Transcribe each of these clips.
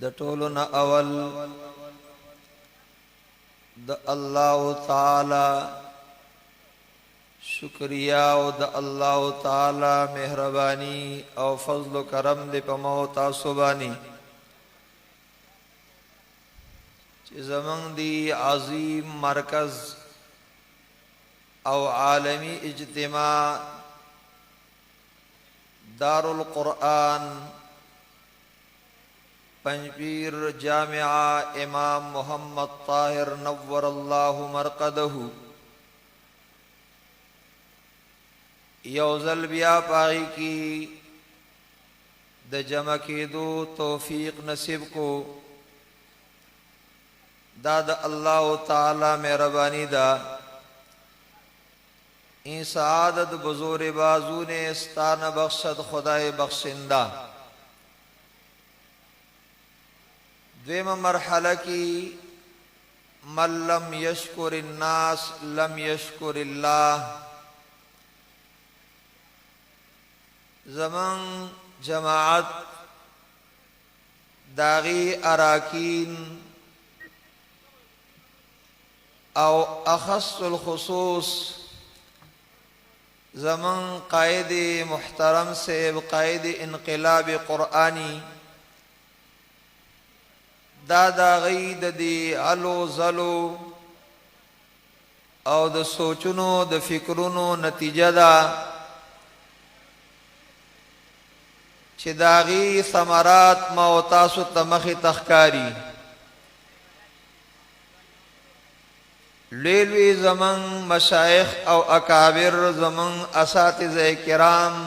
د ټولو نه اول د الله تعالی شکریا او د الله تعالی مهربانی او فضل و کرم دې په مو تاسو باندې چې زمونږ دی عظیم مرکز او عالمی اجتماع دار القرآن پنجپیر جامعہ امام محمد طاہر نور اللہ مرقدہ یوزل بیا پائی کی د جمع کیدو توفیق نصیب کو دا اللہ تعالی مہربانی دا این سعادت بزور بازو نے استان بخشد خدای بخشندہ دویم مرحلہ کی من لم یشکر الناس لم یشکر اللہ زمان جماعت داغی اراکین او اخص الخصوص زمان قائد محترم سے قائد انقلاب قرآنی دا غید دی علو زلو او د سوچونو د فکرونو نتیجه دا چې داغي ثمرات ما او تاسو تمخي تخکاری لیلوی زمن مشایخ او اکابر زمن اساتذه کرام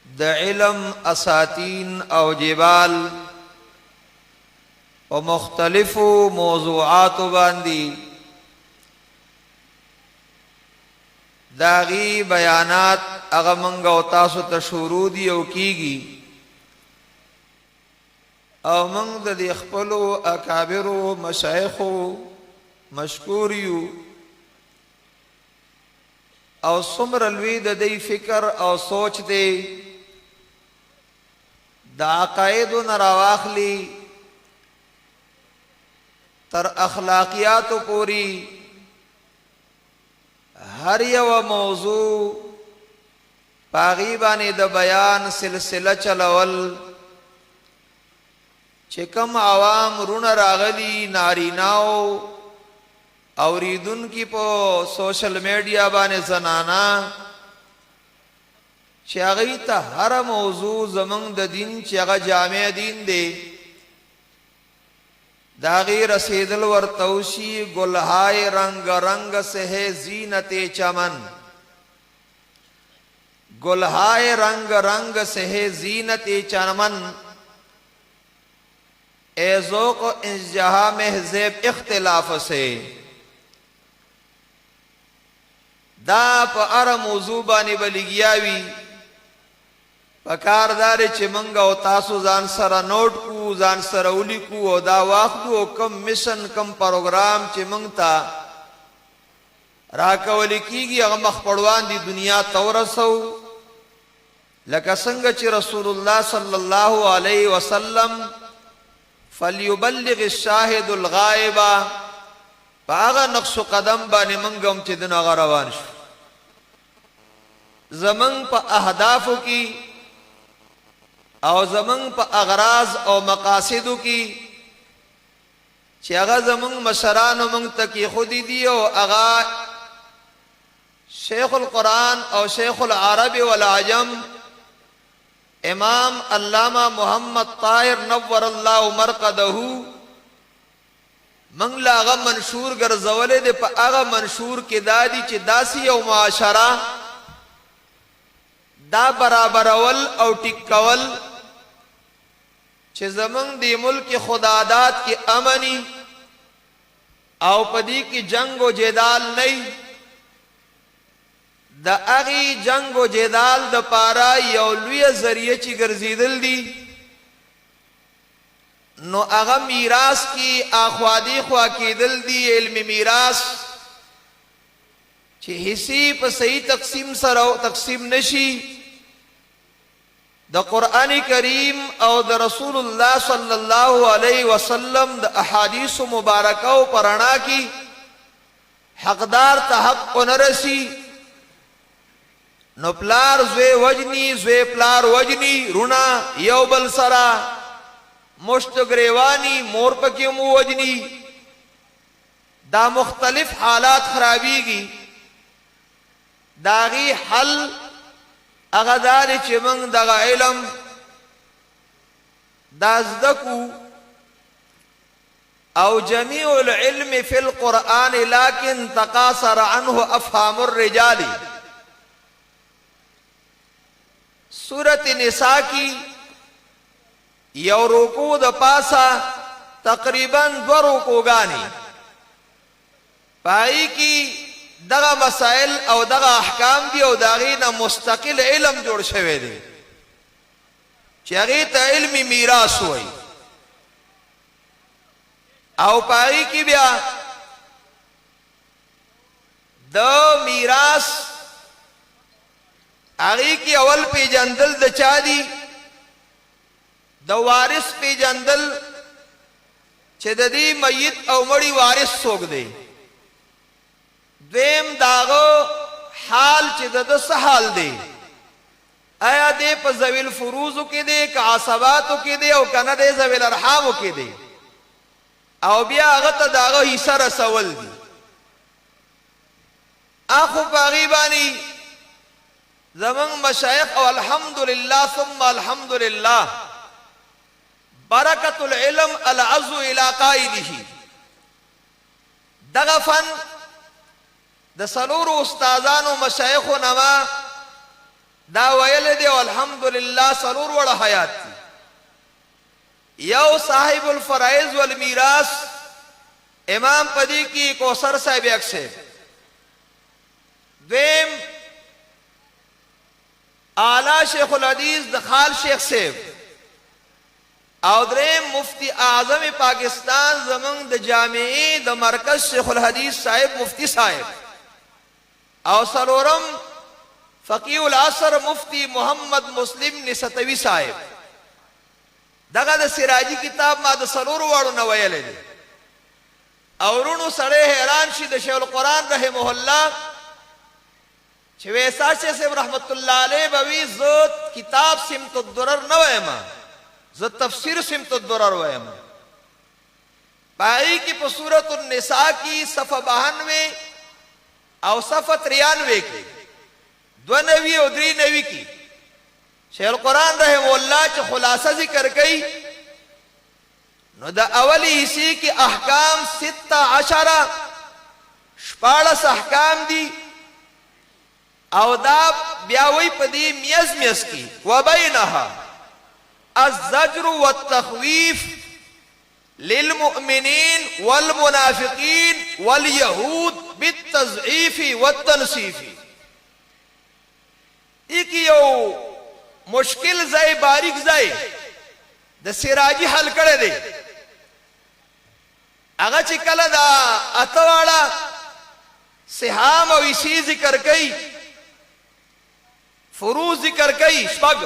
د علم اساتین او جبال و مختلف موضوعات باندی داغی بیانات اغمنگ و تاسو تشورودی او کیگی او منگ دا دی اخپلو اکابرو مشایخو مشکوریو او سمر الوی دا دی فکر او سوچ دی دا عقائدو نرواخلی تر اخلاقیات پوری ہر یو موضوع پاغیبانی د بیان سلسلہ چلول چکم عوام رون راغلی ناریناو اوریدن کی پو سوشل میڈیا بانے زنانا چاگئی تا ہر موضوع زمن د دین چاگا جامع دین دے داغی رسیدل ورتوشی گلہائے رنگ رنگ سے ہے زینت چمن گلہائے رنگ رنگ سے ہے زینت چمن اے ذوق انجہا محضب اختلاف سے دا پا ار موضوع بانی بلگیاوی پکاردار چه منگا و تاسو زان سر نوٹ کو زان سر اولی کو و دا واخدو کم مشن کم پروگرام چه منگتا راکولی کی گی اغمخ پڑوان دی دنیا تورسو لکا سنگ چه رسول اللہ صلی اللہ علیہ وسلم فلیبلغ الشاہد الغائبہ پا آغا نقص قدم بانی منگم چه دن آغا روان شو زمن پا اہدافو کی او زمن پا اغراض او مقاصدو کی چی اغا زمن مشرانو منگ تکی خودی دی او اغا شیخ القرآن او شیخ العرب والعجم امام علامہ محمد طاہر نور اللہ مرقدہو منگ لا اغا منشور گرزولے دے پا اغا منشور کی دادی چی داسی او معاشرہ دا برابر اول او ٹکول چه زمن دی ملک خدادات کی امنی او پدی کی جنگ و جدال نئی دا اغی جنگ و جدال دا پارا یولوی ذریعہ چی گرزیدل دی نو اغا میراث کی آخوادی خوا کی دل دی علم میراث چی حسی پا صحیح تقسیم سرو تقسیم نشی د قرآن کریم او د رسول الله صلی الله علیه وسلم د احادیث مبارکه او پرانا کی حقدار ته حق نرسی نو پلار زوی وجنی زوی پلار وجنی رونا یو بل سرا مشت گریوانی مور پکی مو وجنی دا مختلف حالات خرابیگی داغی حل اغدار چه منگ دغا علم دازدکو او جميع العلم في القرآن لكن تقاصر عنه افهام الرجال سورة نساء کی یو رکو د پاسا تقریبا 2 رکوگانی پائی کی دغه مسائل او دغه احکام دی او داغینا مستقل علم جوړ شوی دی چې هغه ته علمي میراث وای او پای کی بیا د میراث هغه کی اول پیجندل د چا دی د وارث پیجندل چې د دې میت او مړی وارث څوک دی دویم داغو حال چې د حال دی آیا دې په ذویل فروزو کې دی که عصباتو کې دی او کنه دې ذویل ارحامو کې دی او بیا هغه ته داغو حصہ رسول دی اخو باغیبانی زمون مشایخ او الحمدلله ثم الحمدلله برکت العلم العزو الى قائده دغه فن د سلورو استادانو مشایخو نما دا ویل دی الحمدلله سلور وړ حیات دی یو صاحب الفرائض والمیراث امام پدی کی کوثر صاحب اکسے دویم اعلی شیخ الحدیث د خال شیخ صاحب او دریم مفتی اعظم پاکستان زمون د جامعی د مرکز شیخ الحدیث صاحب مفتی صاحب او سلورم فقیه العصر مفتی محمد مسلم نستوی صاحب دغه د سراجی کتاب ما د سلور واړو نو ویلې دي او ورونو سره حیران شي د شیخ القرآن رحمه الله چې ویسا شیخ رحمت الله علیه بوي زت کتاب سمت الدرر نو ایما ز تفسیر سمت الدرر وایم پای کی په سورۃ النساء کی صفحہ 92 او صفحہ 93 کی 92 او 93 کی شیخ القرآن رحمه الله چې خلاصہ ذکر کړي نو دا اولی حصے کی احکام 16 احکام دی او دا بیاوی پدی میز کی وبینها الزجر والتخویف للمؤمنین والمنافقین والیہود بالتضعیف والتنصیف ایک یو مشکل زای باریک زای د سراجی حل کړه دی هغه چې کله دا اتواړه سهام او اسی ذکر کوي فروض ذکر کوي شپږ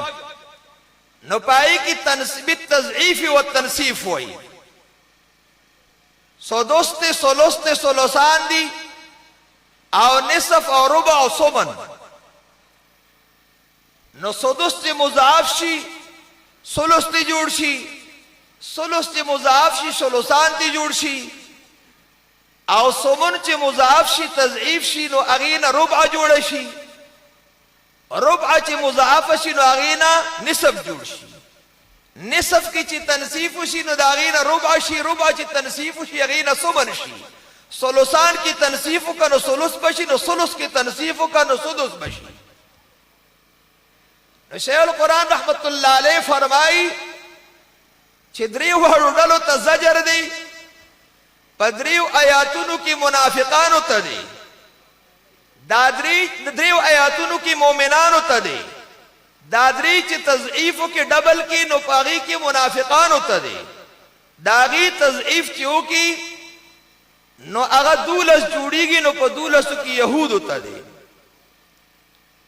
نو پای کی تنصیب التضعیف والتنصیف وای سودوسته سولوسته سولوسان دی او نصف او ربع او ثمن نو سودوسته مضاعف شي سولوسته جوړ شي سولوسته مضاعف شي سولوسان دی جوړ شي او ثمن چې مضاعف شي تضعیف شي نو اغینا ربع جوړ شي ربع چې مضاعف شي نو اغینا نصف جوړ شي نصف کی چې تنصیف شي نو داغینا ربع شي ربع چې تنصیف شي اغینا ثمن شي سولوسان کی تنصیف کنو سولوس بشي نو سولوس کی تنصیف کنو سدس بشي شیخ القرآن رحمت اللہ علیہ فرمائی چې دریو وړو ډلو ته زجر دی په دریو آیاتونو کې منافقانو ته دی دا دریو آیاتونو کې مؤمنانو ته دی دا دری چې تضعیفو کې ډبل کې نو پاغي کې منافقانو ته دی داغي تضعیف چې وکي نو هغه دولس جوړیږي نو په دولسو کې يهودو ته دی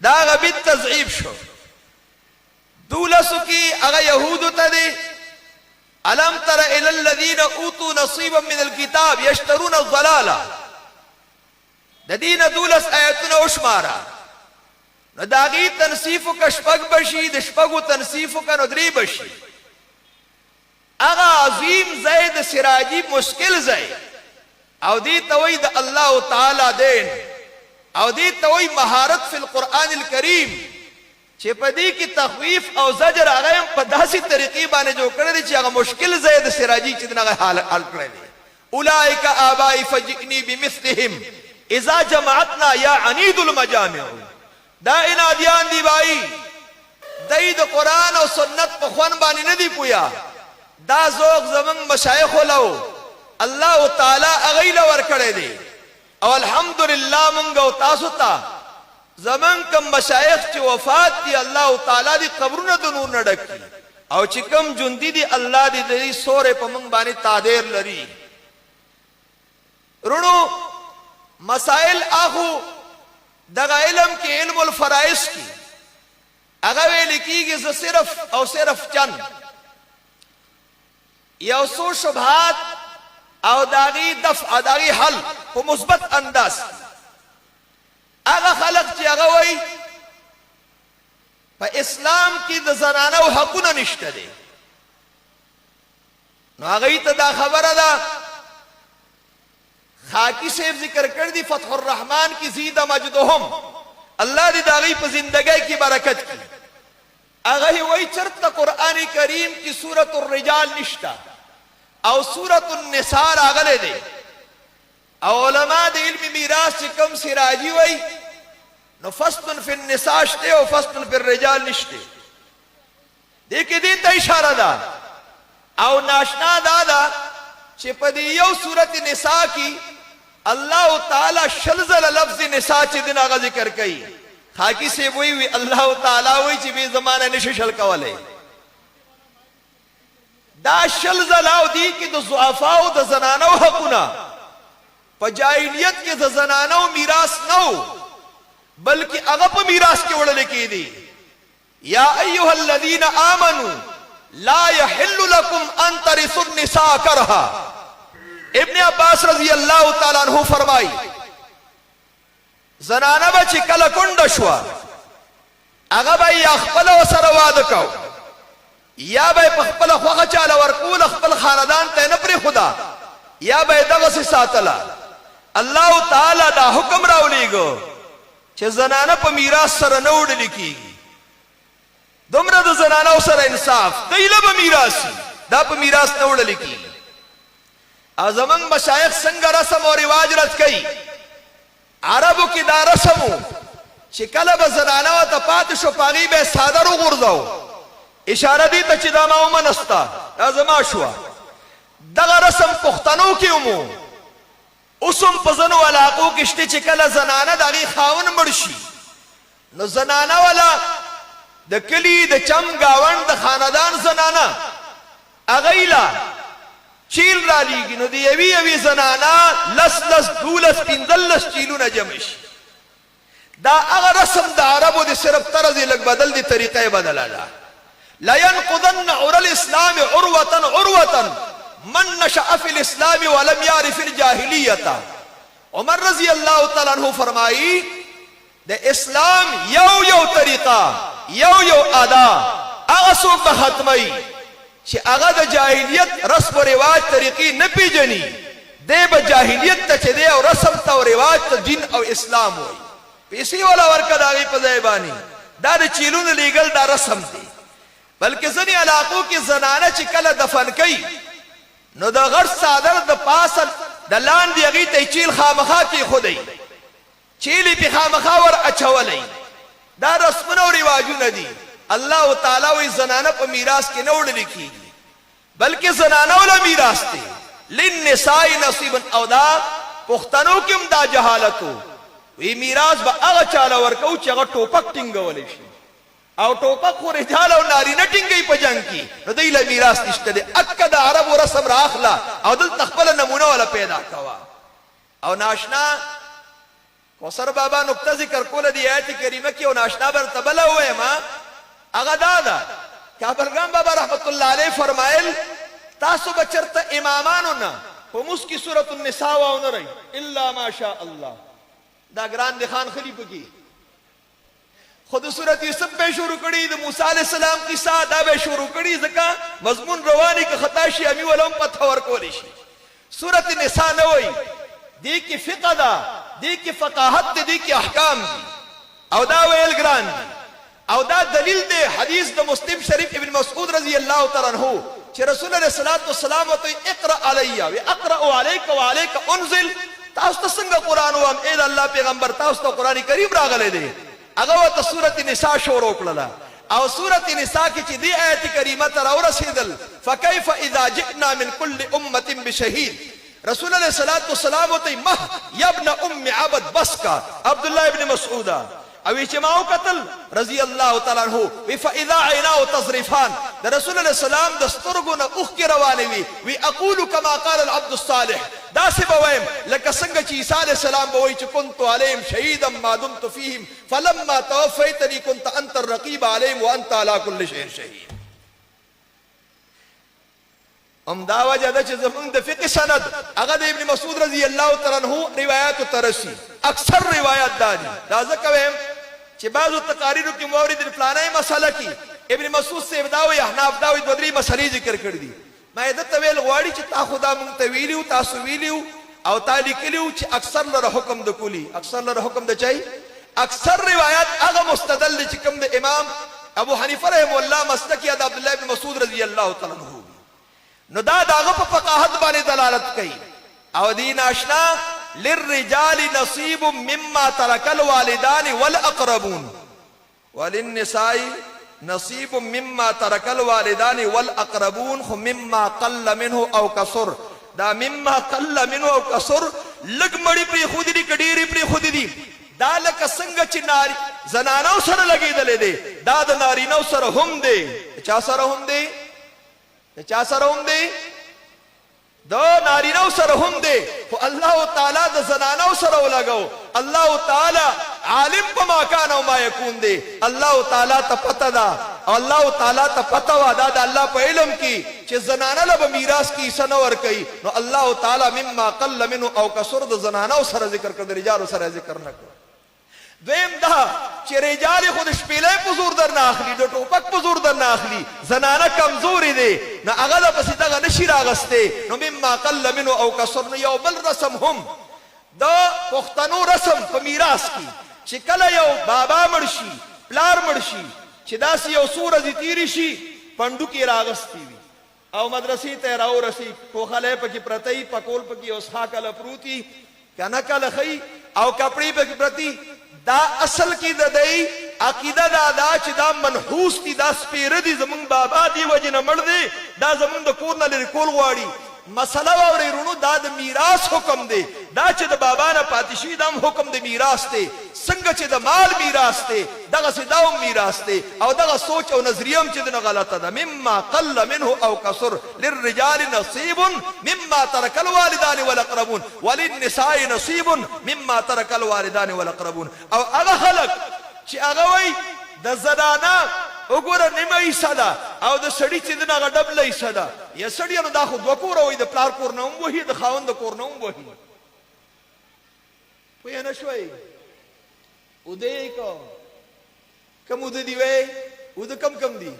دا غبي تضعیف شو دولسو کی اغا یهودو تا دی علم تر الى الذین اوتوا نصیبا من الكتاب یشترون الضلالا دا دین دولس آیتون اشمارا نو داغی تنصیفو کا شپگ بشی دا شپگو تنصیفو کا ندری بشی اغا عظیم زید سراجی مشکل زید او دی توی دا اللہ تعالی دین او دی توی مہارت فی القرآن الکریم چه پا دی کی تخویف او زجر آغایم پا داسی طریقی بانے جو کردی چه اغا مشکل زید سراجی چه دن آغا حال کردی اولائک آبائی فجئنی بمثلهم اذا جمعتنا یا عنید المجامع دا انادیان دی بائی دی دا قرآن و سنت پا خوان بانی ندی پویا دا زوغ زمن مشایخو لو اللہ تعالی اغیل ورکڑے دی او الحمدللہ منگو تاسو تا زمن کم مشایخ چی وفات دی اللہ تعالی دی قبرون دنور نڈکی او چی کم جندی دی اللہ دی سورے پا منگ بانی تادیر لری رونو مسائل آخو دغا علم کی علم الفرائض کی اگوے لکی گی صرف او صرف چند یو سو شبہات او داغی دفع داغی حل کو مثبت انداز اگا خلق چی اگوئی پا اسلام کی دا زنانو حقونا نشتا دے نو اگئی تا دا خبر دا خاکی سیف ذکر کر دی فتح الرحمن کی زیدہ مجدہم اللہ دی داغی پا زندگی کی برکت کی اگئی وی چرت قرآن کریم کی سورت الرجال نشتا او سورت النساء آگلے دے او علماء دے علم میراث چکم سراجی وی نو فصل فی النساء شتے او فصل فی الرجال نشتے دیکھ دیتا اشارہ دا او ناشنا دادا چپا دی یو سورت نساء کی اللہ تعالی شلزل لفظ نساء چی دن آغا ذکر کئی خاکی سے وی اللہ تعالی وی چی بی زمانہ نششل کولے دا شلزل آو دی کی دا زعفاو دا زنانو حقونا پا جاہلیت کے دا زنانو میراث نو بلکہ اغپ میراث کے وڑلے کی دی یا ایوہ الذین آمنوا لا يحل لكم ان ترثوا النساء کرہا ابن عباس رضی اللہ تعالیٰ عنہ فرمائی زنانہ بچی کل کنڈشوا اگا بھائی اخپل و سرواد کو یا بھائی پخپل خوخ چالا ورکول اخپل خاندان تینپری خدا یا بھائی دغس ساتلا اللہ تعالیٰ دا حکم راولی گو چھ زنانہ پا میراث سر نوڑ لکی دمرا دا زنانہ سر انصاف دیلہ پا میراثی دا پا میراث نوڑ لکی ازمنگ مشایخ سنگ رسم و رواج رد کئی عربو کی دا رسمو چکل بزنانہ و تپاتشو پاگی بے سادر و غرزو اشارہ دیتا چی دا ما منستا ازما شوا دا رسم پختنو کی امو اسم پزنو علاقو کشتی چکل زنانہ دا غی خاون مرشی نو زنانہ والا دا کلی دا چم گاون دا خاندان زنانہ اغیلا چیل را لیگی نو دی یوی زنانا لس دولس پندلس چیلو نجمش دا اغا رسم دا عربو دی صرف طرزی لگ بدل دی طریقہ بدل آلا لینقضن عر الاسلام عروتا عروتا من نشأ فی الاسلام ولم یعرف الجاہلیتا عمر رضی اللہ تعالیٰ عنہ فرمائی دا اسلام یو طریقہ یو ادا اغا سوک بختمائی چی اغا دا جاہلیت رسم و رواج طریقی نپی جنی دے با جاہلیت تا چی دے او رسم تا و رواج تا جن او اسلام ہوئی پیسی والا ورکد آگی پا زیبانی دا دا چیلون لیگل دا رسم دی بلکہ زنی علاقوں کی زنانہ چی کل دفن کئی نو دا غرص سادر دا پاسل دا لان دی اگی تی چیل خامخا کی خودی چیلی پی خامخا ور اچھولی دا رسمن و رواجو ندی اللہ تعالیٰ وی زنانہ پا میراث کے نوڑ لکھی بلکہ زنانہ والا میراث تے للنسائی نصیبا او دا پختنو کم دا جہالتو وی میراث با اغا چالا ورکو چی اغا ٹوپک ٹنگو لیشی او ٹوپک خو رجال او ناری نٹنگی پا جنگ کی نو دیل میراث نشتا دے اکا دا عرب و رسم راخلا او دل تخبل نمونہ والا پیدا کوا او ناشنا کوثر بابا نکتہ ذکر کولا دی آیت کریمہ کی او ناشنا بر تبلا ہوئے ما هغه دا ده کابلګان بابا رحمت الله علیه فرمایل تاسو بچرته امامانو نه په مسکی سورۃ النساء واونرئ الا ماشاء الله دا ګران دي خان خلیفہ کی خود سورۃ یوسف به شروع کړي د موسی علی السلام قصه دا به شروع کړي ځکه مضمون رواني که خطا شي امی ولوم پته ورکول شي سورۃ النساء نه وای دې کې فقه ده دې کې فقاهت ده دې کې احکام دي او دا ویل ګران دي او دا دلیل دی حدیث د مسلم شریف ابن مسعود رضی الله تعالی عنہ چې رسول الله صلی الله علیه وسلم ته اقرا علی و اقرا علیک و علیک انزل تاسو ته څنګه قران وایم اے الله پیغمبر تاسو ته قران کریم راغلی دی هغه ته سورۃ النساء شروع کړله او سورۃ النساء کې چې دی آیت کریمه تر ورسېدل فکیف اذا جئنا من كل امه بشهید رسول الله صلی الله علیه وسلم ته مه یا ابن ام عبد بسکا عبد الله ابن مسعود او چې ما وکتل رضی الله تعالی عنہ فاذا عیناه تذرفان د رسول الله سلام د سترګو نه اوخ کې روانې وي اقول كما قال العبد الصالح دا څه بویم لکه څنګه چې عیسی علیه السلام به وایي چې كنت عليهم شهيدا ما دمت فيهم فلما توفيتني كنت انت الرقيب عليهم وانت على كل شيء شهيد دا وجه ده چې زمونږ د فقه سند هغه د ابن مسعود رضی الله تعالی عنہ روایت ترسي اکثر روایت دا ځکه وایم چې بعضو تقاریرو کې مورد الفلانه مسله کې ابن مسعود سے داوی احناف داوی دوه درې مسلې ذکر کړې دي ما دې ته ویل غواړي چې تا خدا مونږ ته ویلیو تاسو ویلیو او تا لیکلیو چې اکثر لره حکم د کولی اکثر لره حکم د چای اکثر روایت هغه مستدل چې کوم د امام ابو حنیفه رحم الله مسلک د عبد الله بن مسعود رضی الله تعالی عنہ نو دا داغه په فقاهت باندې دلالت کوي او دین آشنا للرجال نصيب مما ترك الوالدان والاقربون وللنساء نصيب مما ترك الوالدان والاقربون مما قل منه او كثر دا مما قل منه او كثر لګمړي پر خودي دي کډيري پر خودي دي دا لکه څنګه چې ناري زنانو سره لګیدلې دي دا د نارینو سره هم دي چا سره هم دي چا سره هم دی دا نارینو سره هم دی خو الله تعالی د زنانو سره ولګو الله تعالی عالم په ما کان او ما یکون دی الله تعالی ته پته ده او الله تعالی ته پته وا ده د الله په علم کې چې زنانه له میراث کې حصہ نه ور کوي نو الله تعالی مما قل منه او کثر د زنانو سره ذکر کړ د رجال سره ذکر نه کړ دویم دا چې رجال خود شپېلې په زور در نه اخلي د ټوپک په زور در نه اخلي زنانه کمزوري دي نه هغه د پسې دغه نشي راغسته نو مما قل منه او کثر نو یو بل رسم هم دا پښتنو رسم په میراث کې چې کله یو بابا مرشي پلار مرشي چې داسې یو سورج تیری شي پندو کې راغستې وي او مدرسې ته راو رسي کوخله پکې پرتې پکول پکې اوس خاکله پروتي کنه کله خي او کپړې پکې پرتی دا اصل کی د دی عقیده دا چې دا منحوس دي دا سپیره دي زمونږ بابا دی وجه نه مړ دی دا زمونږ د کور نه لري کول غواړي مسله واورئ رونو دا د میراث حکم دی دا چې د بابا نه پاتې شي دا حکم د میراث دی څنګه چې د مال میراث دی دغسې دا هم میراث دی او دغه سوچ او نظریه هم چې دنه غلطه ده مما قل منه او کثر للرجال نصیب مما ترک الوالدان والاقربون وللنساء نصیب مما ترک الوالدان والاقربون او هغه خلک چې هغه وایي د زنانه وګوره نیمه حصه ده او د سړي چې دنه هغه ډبله حصه ده یا سړي نو دا خو دوه کوره وایي د پلار کور نه هم وهي د خاوند د کور نه هم وهي پوه نه شوئ اوده کم اوده دی وی اوده کم دی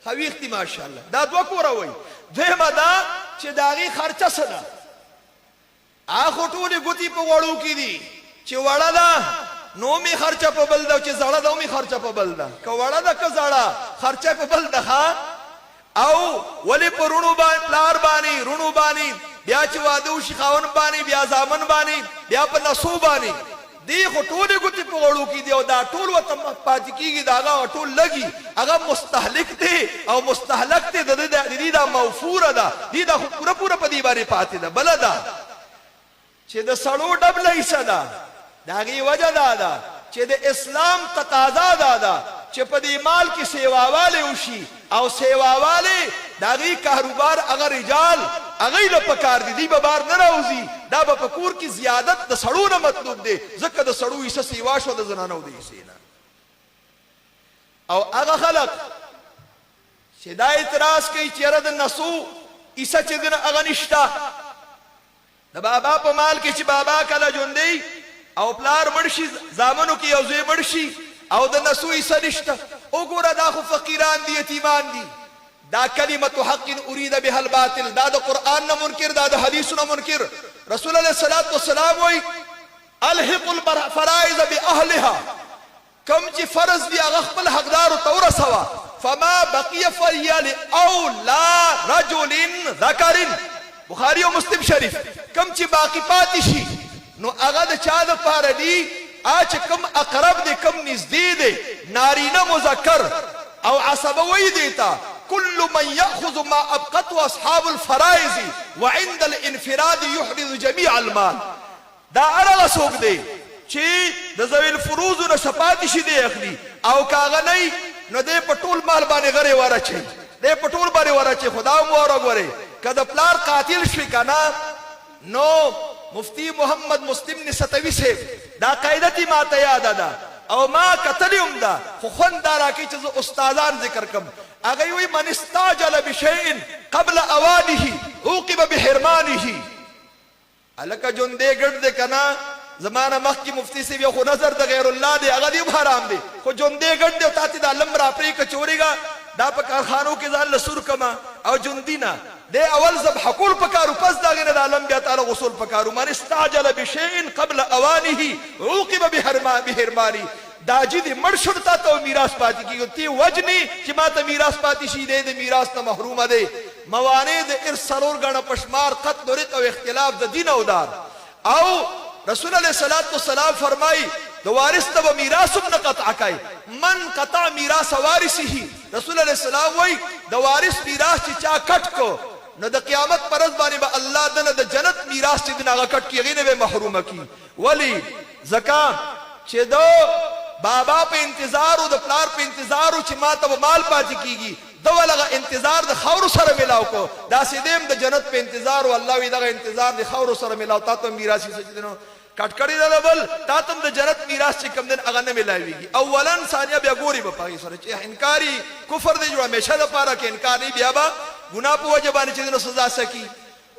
خویخ دی ماشاءالله دا دوه کوره وایي دویمه دا چې د هغې خرچه څه ده هغه خو ټولې ګوتې په وړو کې دي چې وړه ده نو می خرچه په بل ده چې زړه ده می خرچه په بل ده که وړه ده که زړه خرچه په بل ده او ولې په رونو باندې پلار باندې رونو باندې بیا چې واده وشي خاوند باندې بیا زامن باندې بیا په نسو باندې دی خو ټولې ګوتې په وړو کې دي او دا ټول ورته پاتې کېږي د هغه ټول لګي هغه مستهلک دی او مستهلک دی د دې دا موفوره ده دې دا خو پوره په دې باندې پاتې ده بله ده چې د سړو ډبله حصه ده د هغې وجه دا ده چې د اسلام تقاضا دا ده چې په دې مال کې سیواوالی وشي او سیواوالی د هغې کاروبار هغه رجال هغې له پکار دي دوی به بار نه راوځي دا به په کور کې زیادت د سړو نه مطلوب دی ځکه د سړو حصه سیوا شو د زنانو د حصې نه او هغه خلق چې دا اعتراض کوي چې یاره د نسو عیسی چې دی هغه نشته. د بابا په مال کې چې بابا کله ژوندی او پلار مړ شي زامنو کې یو زوی مړ شي او د نسو عیسی نشته. وګوره دا خو فقیران دي یتیمان دي. دا کلمت حق اريد بها الباطل، دا د قرآن نه منکر، دا د حدیث نه منکر. رسول الله صلی الله علیه وسلم وایي الحق الفرائض باهلها، کم چې فرض دي هغه خپل حقدارو ته ورسوه. فما بقي فهي لاولى رجل ذکر، بخاری او مسلم شریف. کم چې باقی پاتې شي نو هغه د چا دپاره دي؟ چې کم اقرب دی، کم نږدې دی، نارینه مذکر او عصبه وایي دیتا كل من يأخذ ما أبقته أصحاب الفرائض وعند الانفراد يحرز جميع المال. دا هغه څوک دی چې د ذوی الفروض نه شپاتې شي دی اخلي، او کاغه نه نو دی په ټول مال باندې غرې وراچي، دی په ټول باندې وراچي. خدا مو وګورئ که د پلار قاتل شوي که نه نو مفتی محمد مسلم نستوي صاحب دا قاعده تی ماته یاده ده او ما کتلی هم ده، خو خوند دا راکوي چې زه استادان ذکر کړم. هغه وایي من استعجل بشیء قبل اوانه عوقب بحرمانه. هلکه ژوندی ګډ دی که نه، زمانه مخکې مفتی صاحب یو خو نظر د غیر الله دی هغه دی هم حرام دی، خو ژوندی ګډ دی او تا ته دا لم را پرې که چورېږه دا په کارخانو کې ځان له سور کمه او ژوندي نه دی اول ذبح کول پکارو، پس د هغې نه د عالم بیا تعالی غسل پکارو. من استعجل بشیء قبل اوانه عوقب بحرمانه. دا چې دې مړ شو تا ته میراث پاتې کېږي، تی وجني چې ما ته میراث پاتې شي دی د میراث نه محرومه دی. موانع د ارث څلور ګڼه په شمار قتل و رق او اختلاف د دین او دار. او رسول الله صلی الله علیه وسلم فرمایي د وارث ته به میراث هم نه قطع کوي. من قطع میراث وارثه، رسول الله صلی الله علیه وسلم وایي د وارث میراث چې چا کټ کو نو د قیامت پر ورځ باندې به الله دنه د جنت میراث چې دین هغه کټ کړي هغې نه به محرومه کړي. ولې ځکه چې د بابا په انتظار او د پلار په انتظار چې ما ته به مال پاتې کېږي، د ولغه انتظار د خاورو سره ملاو کو، داسې دیم د جنت په انتظار او الله وی دغه انتظار د خاورو سره ملاو. تا ته میراث چې دینو کټ کړی ده بل تا ته د جنت میراث چې کوم دین هغه نه ملاویږي. اولا ثانیه بیا ګوري به پاغي سره چې انکاری کفر دی جوړ همیشه د پاره کې انکار نه بیا به ګناه په وجه باندې چې دینو سزا سکی.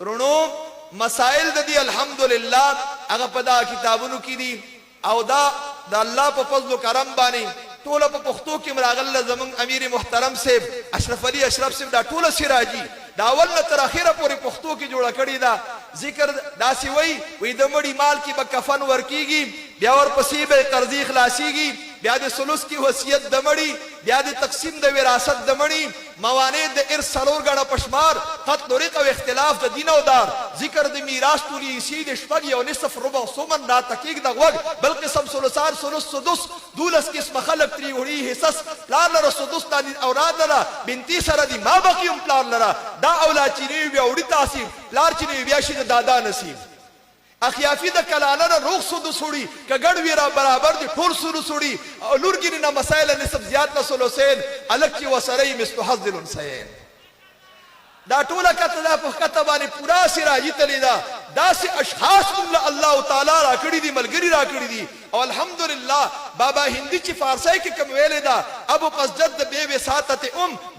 رونو مسائل د دې الحمدلله هغه په دا کتابونو کې دي او دا د الله په فضل و کرم باندې ټوله په پښتو کې راغله. زمونږ امیر محترم صاحب اشرف علي اشرف صاحب دا ټوله سراجي دا اول نه تر اخره پورې پښتو کې جوړه کړې ده. ذکر داسې وایي د مړي مال کې به کفن ورکېږي، بیا ورپسې به قرضې خلاصېږي، بیا د ثلث کې وصیت د مړي، بیا د تقسیم د وراثت د مړي، موانع د ارث څلور ګڼه په شمار، قتل و رق او اختلاف د دین او دار، ذکر د میراث ټولې حصې د شپږ یو نصف ربع ثمن راته کېږده غوږ، بل قسم ثلثان ثلث سدس 12 قسمه خلق ترې وړي حصص. پلار لره سدس دا اولاد لره بنتي سره دي ما بقي هم پلار لره دا اولاد چې نه وي بیا وړي تاثیر، پلار چې نه وي بیا شي د دادا نصیب. اخیافی د کلاله نه روغ سدس وړي که ګډ وي را برابر دي ټول سدس وړي او لورګینې نه مسایل نسب زیات نه ثلثین هلک چې ورسره یې مثل حظ الانثیین. دا ټوله کته دا په کته باندې پورا سراجي تللی ده. داسې اشخاص الله تعالی را کړي دي، ملګري را کړي دي. او الحمدلله بابا هندي چې فارسی کې کوم ویلې ده ابو قصدت بے وساطت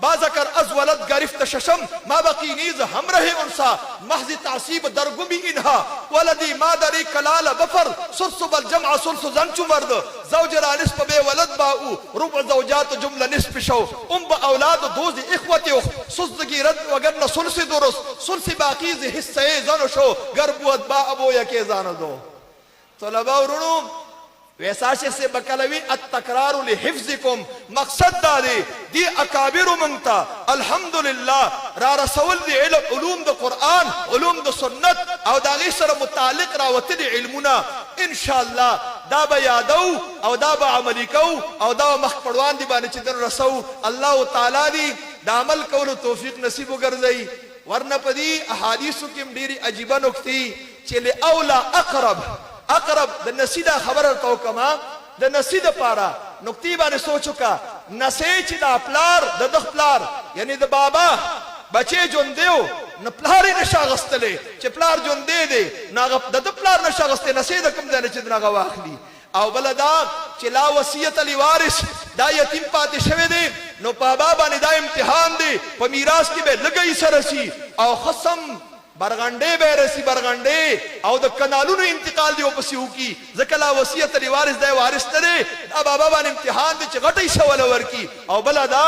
با ذکر از ولد گرفت ششم ما بقی نیز همره انسا محض تعصیب درگمی اینها ولدی مادری کلال بفر سلس بالجمع سلس زنچو مرد زوج را نصف بے ولد با او ربع زوجات جمله نصف شو با اولاد دوز اخوت سلسگی رد وگرن سلس درست سلس باقیز حصه زن شو گربوت با ابو یکی زان دو. طلباء ورونو ویسا شخص بکلوی التکرار لحفظکم مقصد داری دی اکابر منگتا الحمدللہ را رسول دی علوم دا قرآن علوم دا سنت او دا غیسر متعلق راوتی دی علمنا انشاءاللہ دا با یادو او دا با عملی کو او دا با مخپڑوان دی بانی چی دن رسو اللہ تعالی دی دا عمل کولو توفیق نصیب گرزئی. ورنہ پدی احادیثو کم دیری عجیبہ نکتی چلی اولا اقرب د نسی دا خبر تو کما د نسی د پارا نکتی باندې سوچو کا نسی چې دا پلار د دخ پلار یعنی د بابا بچے جون دیو نو پلار نشا غستلې چې پلار جون دی دی ناغه د پلار نشا غستې نسی د کوم ځای چې ناغه واخلي. او بلدا چې لا وصیت لوارث دا یتیم پاتې شوی دی نو په بابا باندې دا امتحان دی په میراث کې به لګي سره سي او خصم برغنډې به رسی برغنډې او د کنالونو انتقال دی په سیو کی ځکه لا وصیت لوارث دی وارث نه دی دا بابا باندې امتحان دی چې غټي سوال ورکی او بل دا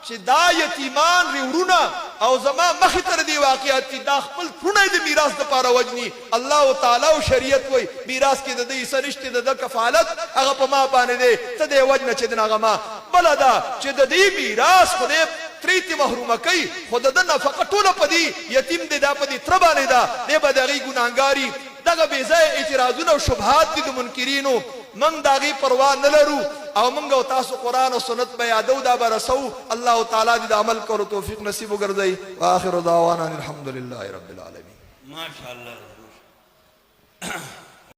چې دا یتیمان ورونه او زما مخې تر دی واقعیت دي دا خپل پرونه د میراث لپاره وجني الله تعالی او شریعت وای میراث کې د دې سرشتي د کفالت هغه په ما باندې دی ته دی وجنه چې دغه ما بل دا چې د دې میراث خدای تریتی محرومه کوي خود د نفقه ټوله پدی یتیم دی دا پدی تر باندې دا دی به دغه ګناګاری دغه بے ځای اعتراضونه او شبهات دي د منکرینو من داغي پروا نه لرو او موږ او تاسو قران او سنت به یادو دا برسو الله تعالی دې عمل کولو توفیق نصیب وګرځي واخر دعوانا الحمدلله رب العالمین ما شاء الله